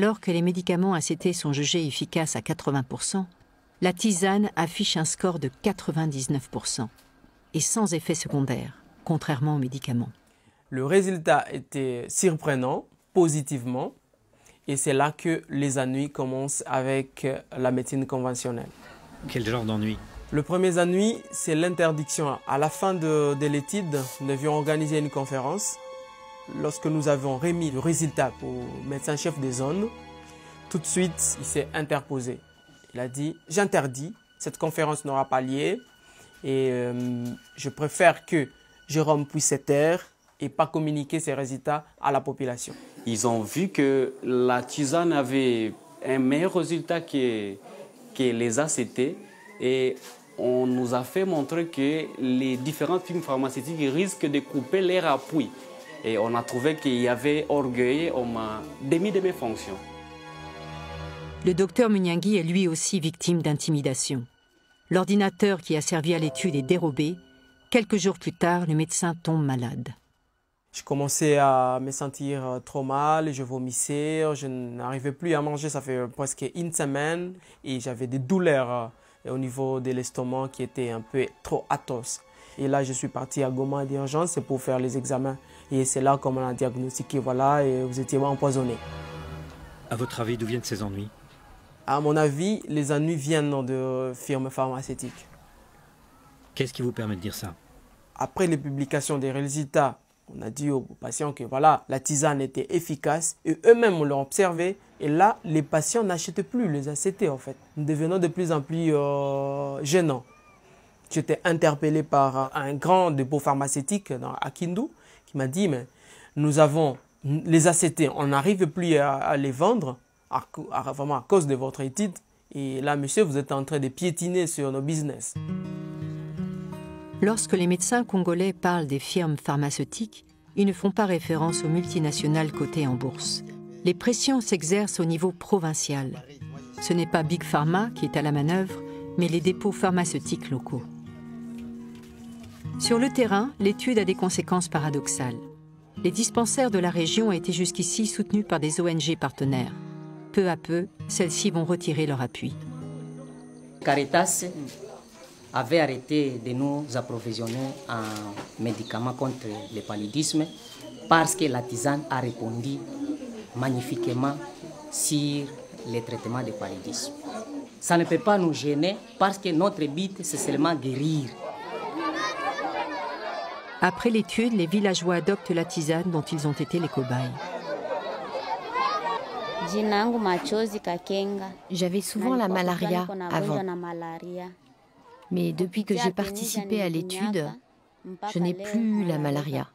Alors que les médicaments ACT sont jugés efficaces à 80%, la tisane affiche un score de 99% et sans effet secondaire, contrairement aux médicaments. Le résultat était surprenant, positivement, et c'est là que les ennuis commencent avec la médecine conventionnelle. Quel genre d'ennui? Le premier ennui, c'est l'interdiction. À la fin de l'étude, nous devions organiser une conférence. Lorsque nous avons remis le résultat au médecin-chef des zones, tout de suite, il s'est interposé. Il a dit « J'interdis, cette conférence n'aura pas lieu et je préfère que Jérôme puisse se taire et pas communiquer ses résultats à la population. » Ils ont vu que la tisane avait un meilleur résultat que les ACT et on nous a fait montrer que les différentes firmes pharmaceutiques risquent de couper leur appui. Et on a trouvé qu'il y avait orgueil, on m'a démis de mes fonctions. Le docteur Munyangui est lui aussi victime d'intimidation. L'ordinateur qui a servi à l'étude est dérobé. Quelques jours plus tard, le médecin tombe malade. Je commençais à me sentir trop mal, je vomissais, je n'arrivais plus à manger, ça fait presque une semaine. Et j'avais des douleurs au niveau de l'estomac qui étaient un peu trop atroces. Et là, je suis parti à Goma d'urgence pour faire les examens. Et c'est là qu'on m'a diagnostiqué, voilà, et vous étiez empoisonné. À votre avis, d'où viennent ces ennuis? À mon avis, les ennuis viennent de firmes pharmaceutiques. Qu'est-ce qui vous permet de dire ça? Après les publications des résultats, on a dit aux patients que voilà, la tisane était efficace et eux-mêmes l'ont observé. Et là, les patients n'achètent plus les ACT en fait. Nous devenons de plus en plus gênants. J'étais interpellé par un grand dépôt pharmaceutique à Kindu qui m'a dit mais nous avons les ACT, on n'arrive plus à les vendre vraiment à cause de votre étude. Et là, monsieur, vous êtes en train de piétiner sur nos business. Lorsque les médecins congolais parlent des firmes pharmaceutiques, ils ne font pas référence aux multinationales cotées en bourse. Les pressions s'exercent au niveau provincial. Ce n'est pas Big Pharma qui est à la manœuvre, mais les dépôts pharmaceutiques locaux. Sur le terrain, l'étude a des conséquences paradoxales. Les dispensaires de la région étaient jusqu'ici soutenus par des ONG partenaires. Peu à peu, celles-ci vont retirer leur appui. Caritas avait arrêté de nous approvisionner en médicaments contre le paludisme parce que la tisane a répondu magnifiquement sur les traitements de paludisme. Ça ne peut pas nous gêner parce que notre but, c'est seulement guérir. Après l'étude, les villageois adoptent la tisane dont ils ont été les cobayes. J'avais souvent la malaria avant. Mais depuis que j'ai participé à l'étude, je n'ai plus la malaria.